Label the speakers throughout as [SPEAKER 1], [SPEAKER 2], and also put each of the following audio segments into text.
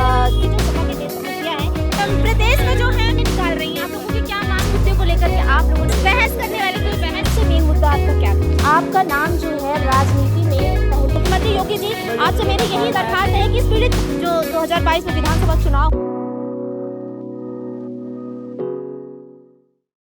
[SPEAKER 1] की जो सपा की समस्या है प्रदेश में जो है निकाल रही हैं, आप लोगों के क्या मांग मुद्दे को लेकर के आप लोगों से बहस करने वाले कोई बहस से मेन मुद्दा आपका क्या है? आपका नाम जो है राजनीति में मुख्यमंत्री योगी जी, आपसे मेरी यही दरखास्त है कि पीड़ित जो 2022 में विधानसभा चुनाव।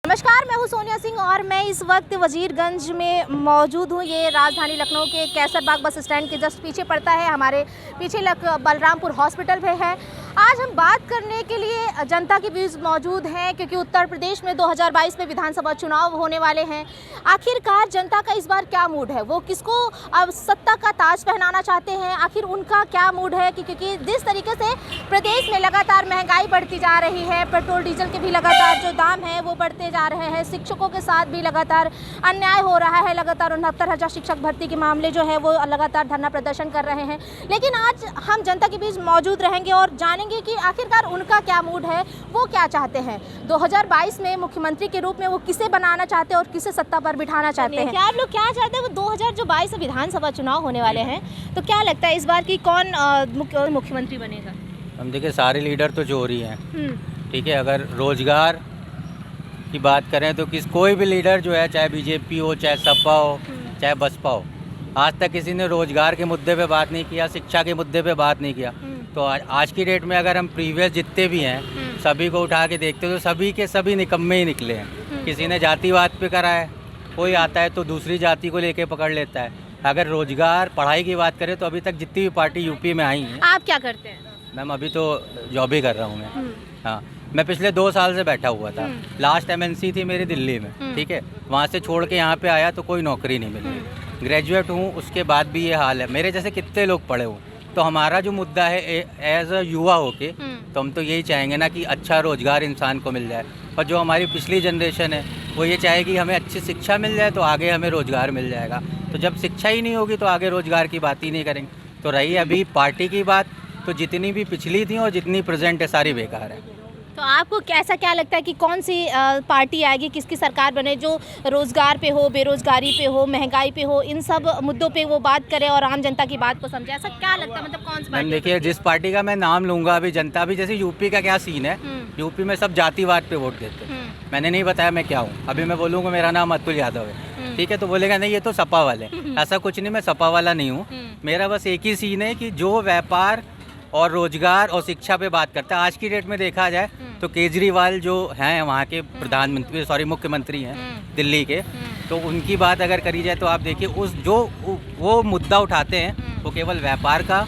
[SPEAKER 1] नमस्कार, मैं हूं सोनिया सिंह और मैं इस वक्त वजीरगंज में मौजूद हूं। ये राजधानी लखनऊ के कैसरबाग बस स्टैंड के जस्ट पीछे पड़ता है। हमारे पीछे बलरामपुर हॉस्पिटल भी है। आज हम बात करने के लिए जनता के बीच मौजूद हैं क्योंकि उत्तर प्रदेश में 2022 में विधानसभा चुनाव होने वाले हैं। आखिरकार जनता का इस बार क्या मूड है, वो किसको अब सत्ता का ताज पहनाना चाहते हैं, आखिर उनका क्या मूड है? क्योंकि जिस तरीके से प्रदेश में लगातार महंगाई बढ़ती जा रही है, पेट्रोल डीजल के भी लगातार जो दाम है वो बढ़ते जा रहे हैं, शिक्षकों के साथ भी लगातार अन्याय हो रहा है, लगातार 69,000 शिक्षक भर्ती के मामले जो है वो लगातार धरना प्रदर्शन कर रहे हैं। लेकिन आज हम जनता के बीच मौजूद रहेंगे और जानेंगे कि आखिरकार उनका क्या मूड है, वो क्या चाहते हैं। 2022 में मुख्यमंत्री के रूप में वो किसे बनाना चाहते हैं और किसे सत्ता पर बिठाना चाहते हैं। क्या आप लोग क्या चाहते हैं? वो 2022 में विधानसभा चुनाव होने वाले हैं, तो क्या लगता है इस बार की कौन मुख्यमंत्री बनेगा?
[SPEAKER 2] हम देखिए सारे लीडर तो चोरी हैं, ठीक है। अगर रोजगार की बात करें तो कोई भी लीडर जो है, चाहे बीजेपी हो, चाहे सपा हो, चाहे बसपा हो, आज तक किसी ने रोजगार के मुद्दे पे बात नहीं किया, शिक्षा के मुद्दे पे बात नहीं किया। तो आज की डेट में अगर हम प्रीवियस जितने भी हैं सभी को उठा के देखते हो तो सभी के सभी निकम्मे ही निकले हैं। किसी ने जातिवाद पे करा है, कोई आता है तो दूसरी जाति को लेके पकड़ लेता है। अगर रोजगार पढ़ाई की बात करें तो अभी तक जितनी भी पार्टी यूपी में आई हैं।
[SPEAKER 1] आप क्या करते हैं?
[SPEAKER 2] मैम अभी तो जॉब ही कर रहा हूँ मैं। हाँ, मैं पिछले 2 साल से बैठा हुआ था। लास्ट MNC थी मेरी दिल्ली में, ठीक है। वहाँ से छोड़ के यहाँ पे आया तो कोई नौकरी नहीं मिली। ग्रेजुएट हूँ, उसके बाद भी ये हाल है। मेरे जैसे कितने लोग पढ़े हुए। तो हमारा जो मुद्दा है एज अ युवा होके, तो हम तो यही चाहेंगे ना कि अच्छा रोजगार इंसान को मिल जाए। और जो हमारी पिछली जनरेशन है वो ये चाहेगी हमें अच्छी शिक्षा मिल जाए तो आगे हमें रोजगार मिल जाएगा। तो जब शिक्षा ही नहीं होगी तो आगे रोजगार की बात ही नहीं करेंगे। तो रही अभी पार्टी की बात, तो जितनी भी पिछली थी और जितनी प्रेजेंट है सारी बेकार है।
[SPEAKER 1] तो आपको कैसा क्या लगता है कि कौन सी पार्टी आएगी, किसकी सरकार बने जो रोजगार पे हो, बेरोजगारी पे हो, महंगाई पे हो, इन सब मुद्दों पे वो बात करे और आम जनता की बात को समझे? ऐसा क्या लगता है, मतलब कौन सी पार्टी?
[SPEAKER 2] देखिए जिस पार्टी का मैं नाम लूँगा, अभी जनता भी जैसे यूपी का क्या सीन है, यूपी में सब जातिवाद पे वोट देते हैं। मैंने नहीं बताया मैं क्या हूँ। अभी मैं बोलूँगा मेरा नाम अतुल यादव है, ठीक है, तो बोलेगा नहीं ये तो सपा वाले। ऐसा कुछ नहीं, मैं सपा वाला नहीं हूँ। मेरा बस एक ही सीन है कि जो व्यापार और रोजगार और शिक्षा पे बात करता है। आज की डेट में देखा जाए तो केजरीवाल जो हैं वहाँ के मुख्यमंत्री हैं दिल्ली के, तो उनकी बात अगर करी जाए तो आप देखिए वो मुद्दा उठाते हैं वो केवल व्यापार का,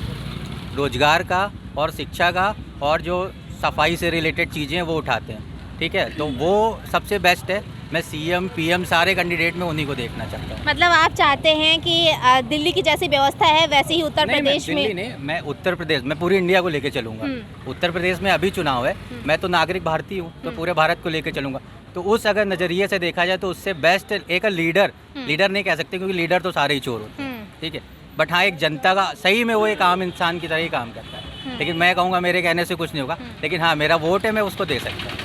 [SPEAKER 2] रोजगार का और शिक्षा का और जो सफाई से रिलेटेड चीज़ें वो उठाते हैं, ठीक है। तो वो सबसे बेस्ट है। मैं CM PM सारे कैंडिडेट में उन्हीं को देखना चाहता हूँ। मतलब
[SPEAKER 1] आप चाहते हैं कि दिल्ली की जैसी व्यवस्था है वैसे ही उत्तर प्रदेश में?
[SPEAKER 2] दिल्ली नहीं, मैं उत्तर प्रदेश, मैं पूरी इंडिया को लेके चलूँगा। उत्तर प्रदेश में अभी चुनाव है, मैं तो नागरिक भारतीय हूँ, तो पूरे भारत को लेके चलूँगा। तो उस अगर नज़रिए से देखा जाए तो उससे बेस्ट एक लीडर नहीं कह सकते क्योंकि लीडर तो सारे ही चोर होते हैं, ठीक है। बट हाँ, एक जनता का सही में वो एक आम इंसान की तरह ही काम करता है। लेकिन मैं कहूँगा मेरे कहने से कुछ नहीं होगा, लेकिन हाँ मेरा वोट है, मैं उसको दे सकता हूँ।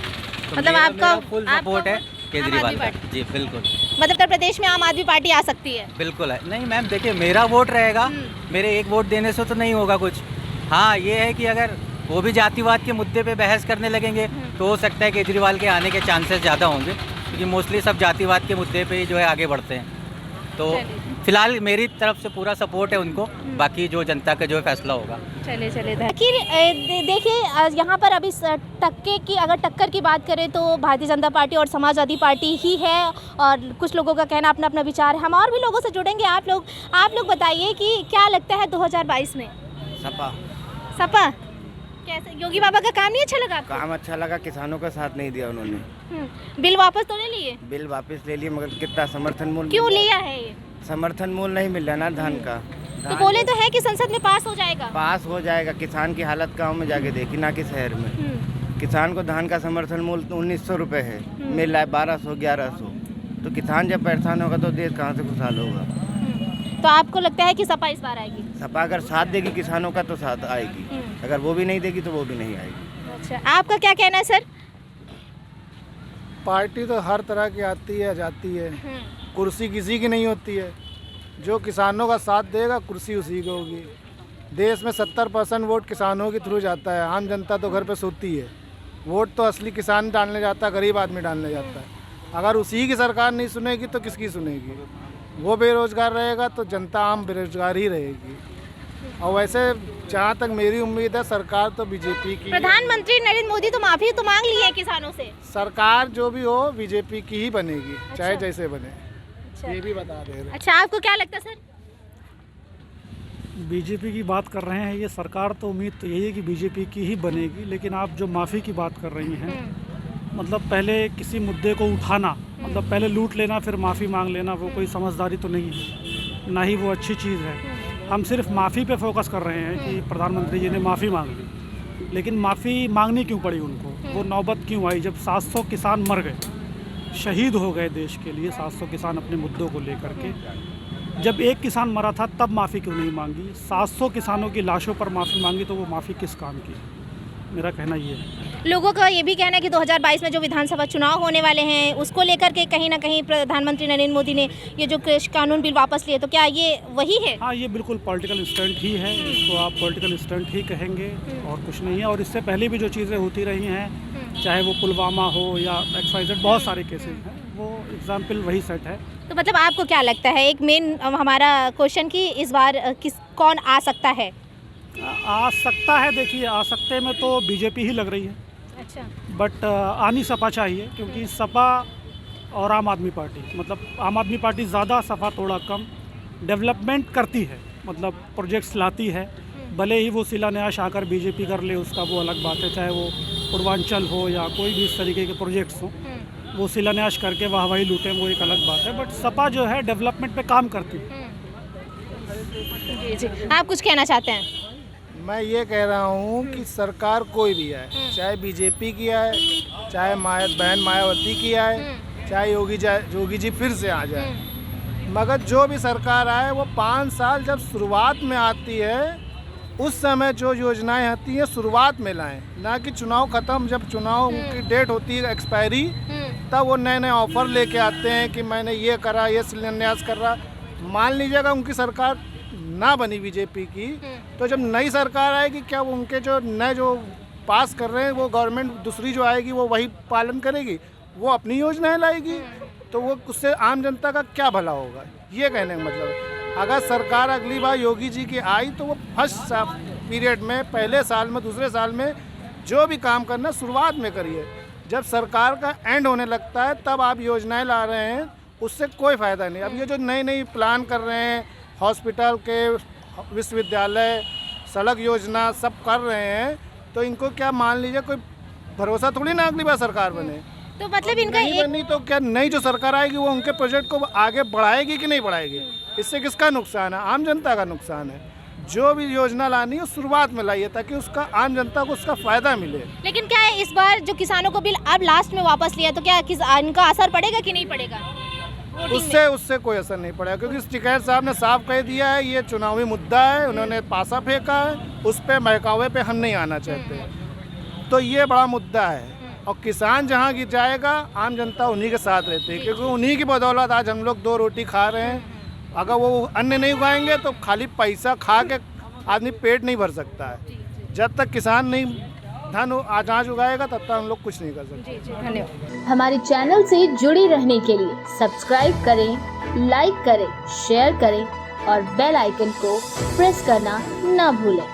[SPEAKER 2] तो
[SPEAKER 1] मतलब आपका
[SPEAKER 2] फुल सपोर्ट है केजरीवाल का। जी बिल्कुल।
[SPEAKER 1] मतलब उत्तर प्रदेश में आम आदमी पार्टी आ सकती है?
[SPEAKER 2] बिल्कुल है। नहीं मैम देखिए, मेरा वोट रहेगा, मेरे एक वोट देने से तो नहीं होगा कुछ। हाँ ये है कि अगर वो भी जातिवाद के मुद्दे पे बहस करने लगेंगे तो हो सकता है केजरीवाल के आने के चांसेस ज़्यादा होंगे, क्योंकि मोस्टली सब जातिवाद के मुद्दे पे ही जो है आगे बढ़ते हैं। तो फिलहाल मेरी तरफ से पूरा सपोर्ट है उनको, बाकी जो जनता का जो फैसला होगा।
[SPEAKER 1] चले देखिए यहाँ पर अभी अगर टक्कर की बात करें तो भारतीय जनता पार्टी और समाजवादी पार्टी ही है और कुछ लोगों का कहना अपना अपना विचार है। हम और भी लोगों से जुड़ेंगे। आप लोग बताइए कि क्या लगता है 2022 में? सपा कैसे? योगी बाबा का काम नहीं अच्छा लगा आपको?
[SPEAKER 3] काम अच्छा लगा, किसानों का साथ नहीं दिया उन्होंने।
[SPEAKER 1] बिल वापस तो नहीं लिए?
[SPEAKER 3] बिल वापस ले लिए, मगर कितना समर्थन मूल्य
[SPEAKER 1] क्यों लिया है ये?
[SPEAKER 3] समर्थन मूल्य नहीं मिल रहा ना धान का।
[SPEAKER 1] तो बोले तो है कि संसद में पास हो जाएगा।
[SPEAKER 3] पास हो जाएगा। किसान की हालत गाँव में जाके देखी, ना कि शहर में। किसान को धान का समर्थन मूल्य 1900 रुपये है, मिल रहा है 1200-1100। तो किसान जब परेशान होगा तो देश कहाँ से खुशहाल होगा?
[SPEAKER 1] तो आपको लगता है कि सपा इस बार आएगी?
[SPEAKER 3] सपा अगर साथ देगी किसानों का तो साथ आएगी, अगर वो भी नहीं देगी तो वो भी नहीं आएगी।
[SPEAKER 1] अच्छा, आपका क्या कहना है सर?
[SPEAKER 4] पार्टी तो हर तरह की आती है जाती है, कुर्सी किसी की नहीं होती है। जो किसानों का साथ देगा कुर्सी उसी की होगी। देश में 70% वोट किसानों के थ्रू जाता है, आम जनता तो घर पे सोती है। वोट तो असली किसान डालने जाता है, गरीब आदमी डालने जाता है। अगर उसी की सरकार नहीं सुनेगी तो किसकी सुनेगी? वो बेरोजगार रहेगा तो जनता आम बेरोजगार ही रहेगी। और वैसे जहाँ तक मेरी उम्मीद है, सरकार तो बीजेपी की,
[SPEAKER 1] प्रधानमंत्री नरेंद्र मोदी तो माफी तो मांग ली है किसानों से।
[SPEAKER 4] सरकार जो भी हो बीजेपी की ही बनेगी, चाहे
[SPEAKER 1] अच्छा।
[SPEAKER 4] जैसे बने।
[SPEAKER 1] अच्छा।
[SPEAKER 4] ये भी बता दे रहे।
[SPEAKER 1] अच्छा, आपको क्या लगता है सर?
[SPEAKER 5] बीजेपी की बात कर रहे हैं, ये सरकार तो उम्मीद तो यही है कि बीजेपी की ही बनेगी। लेकिन आप जो माफ़ी की बात कर रही हैं, मतलब पहले किसी मुद्दे को उठाना, मतलब पहले लूट लेना फिर माफ़ी मांग लेना, वो कोई समझदारी तो नहीं है, ना ही वो अच्छी चीज़ है। हम सिर्फ माफ़ी पे फोकस कर रहे हैं कि प्रधानमंत्री जी ने माफ़ी मांग ली, लेकिन माफ़ी मांगनी क्यों पड़ी उनको? वो नौबत क्यों आई जब 700 किसान मर गए, शहीद हो गए देश के लिए 700 किसान अपने मुद्दों को लेकर के? जब एक किसान मरा था तब माफ़ी क्यों नहीं मांगी? 700 किसानों की लाशों पर माफ़ी मांगी तो वो माफ़ी किस काम की? मेरा कहना ये है।
[SPEAKER 1] लोगों का ये भी कहना है कि 2022 में जो विधानसभा चुनाव होने वाले हैं उसको लेकर के कहीं ना कहीं प्रधानमंत्री नरेंद्र मोदी ने ये जो कृषि कानून बिल वापस लिए, तो क्या ये वही है?
[SPEAKER 5] हाँ, ये बिल्कुल पॉलिटिकल स्टंट ही है, इसको आप पॉलिटिकल स्टंट ही कहेंगे और कुछ नहीं है। और इससे पहले भी जो चीज़ें होती रही हैं, चाहे वो पुलवामा हो या XYZ, बहुत सारे केसेस हैं, वो एग्जाम्पल वही सेट है।
[SPEAKER 1] तो मतलब आपको क्या लगता है, एक मेन हमारा क्वेश्चन कि इस बार कौन आ सकता है?
[SPEAKER 5] आ सकता है, देखिए आ सकते में तो बीजेपी ही लग रही है,
[SPEAKER 1] अच्छा।
[SPEAKER 5] बट आनी सपा चाहिए, क्योंकि सपा और आम आदमी पार्टी, मतलब आम आदमी पार्टी ज़्यादा, सपा थोड़ा कम डेवलपमेंट करती है, मतलब प्रोजेक्ट्स लाती है। भले ही वो शिलान्यास आकर बीजेपी कर ले, उसका वो अलग बात है, चाहे वो पूर्वांचल हो या कोई भी इस तरीके के प्रोजेक्ट्स हों, वो शिलान्यास करके वाहवाही लूटें, वो एक अलग बात है। बट सपा जो है डेवलपमेंट पे काम करती है।
[SPEAKER 1] जी जी, आप कुछ कहना चाहते हैं?
[SPEAKER 4] मैं ये कह रहा हूँ कि सरकार कोई भी आए, चाहे बीजेपी की आए, चाहे बहन मायावती की आए, चाहे योगी जी फिर से आ जाए, मगर जो भी सरकार आए वो 5 साल जब शुरुआत में आती है उस समय जो योजनाएं आती हैं शुरुआत में लाएं, ना कि चुनाव ख़त्म, जब चुनाव की डेट होती है एक्सपायरी, तब वो नए नए ऑफर लेके आते हैं कि मैंने ये करा, ये शिलान्यास कर रहा। मान लीजिएगा उनकी सरकार ना बनी बीजेपी की, तो जब नई सरकार आएगी क्या वो उनके जो नए जो पास कर रहे हैं वो गवर्नमेंट दूसरी जो आएगी वो वही पालन करेगी, वो अपनी योजनाएं लाएगी, तो वो उससे आम जनता का क्या भला होगा? ये कहने का मतलब है। अगर सरकार अगली बार योगी जी की आई तो वो फर्स्ट पीरियड में, पहले साल में, दूसरे साल में जो भी काम करना शुरुआत में करिए। जब सरकार का एंड होने लगता है तब आप योजनाएं ला रहे हैं, उससे कोई फ़ायदा नहीं। अब ये जो नई नई प्लान कर रहे हैं, हॉस्पिटल के, विश्वविद्यालय, सड़क योजना सब कर रहे हैं, तो इनको क्या मान लीजिए कोई भरोसा थोड़ी ना अगली बार सरकार बने।
[SPEAKER 1] तो मतलब इनका
[SPEAKER 4] नहीं बनी तो क्या नई जो सरकार आएगी वो उनके प्रोजेक्ट को आगे बढ़ाएगी कि नहीं बढ़ाएगी? इससे किसका नुकसान है? आम जनता का नुकसान है। जो भी योजना लानी है शुरुआत में लाइए ताकि उसका आम जनता को उसका फ़ायदा मिले।
[SPEAKER 1] लेकिन क्या है, इस बार जो किसानों को बिल अब लास्ट में वापस लिया, तो क्या इनका असर पड़ेगा कि नहीं पड़ेगा?
[SPEAKER 4] उससे कोई असर नहीं पड़ेगा, क्योंकि टिकैत साहब ने साफ कह दिया है ये चुनावी मुद्दा है, उन्होंने पासा फेंका है, उस पर बहकावे पे हम नहीं आना चाहते। तो ये बड़ा मुद्दा है और किसान जहाँ गिर जाएगा आम जनता उन्हीं के साथ रहती है, क्योंकि उन्हीं की बदौलत आज हम लोग 2 रोटी खा रहे हैं। अगर वो अन्न नहीं उगाएंगे तो खाली पैसा खा के आदमी पेट नहीं भर सकता है। जब तक किसान नहीं धन अनाज उगाएगा तब तक हम लोग कुछ नहीं कर सकते।
[SPEAKER 1] धन्यवाद।
[SPEAKER 6] हमारे चैनल से जुड़े रहने के लिए सब्सक्राइब करें, लाइक करें, शेयर करें और बेल आइकन को प्रेस करना ना भूलें।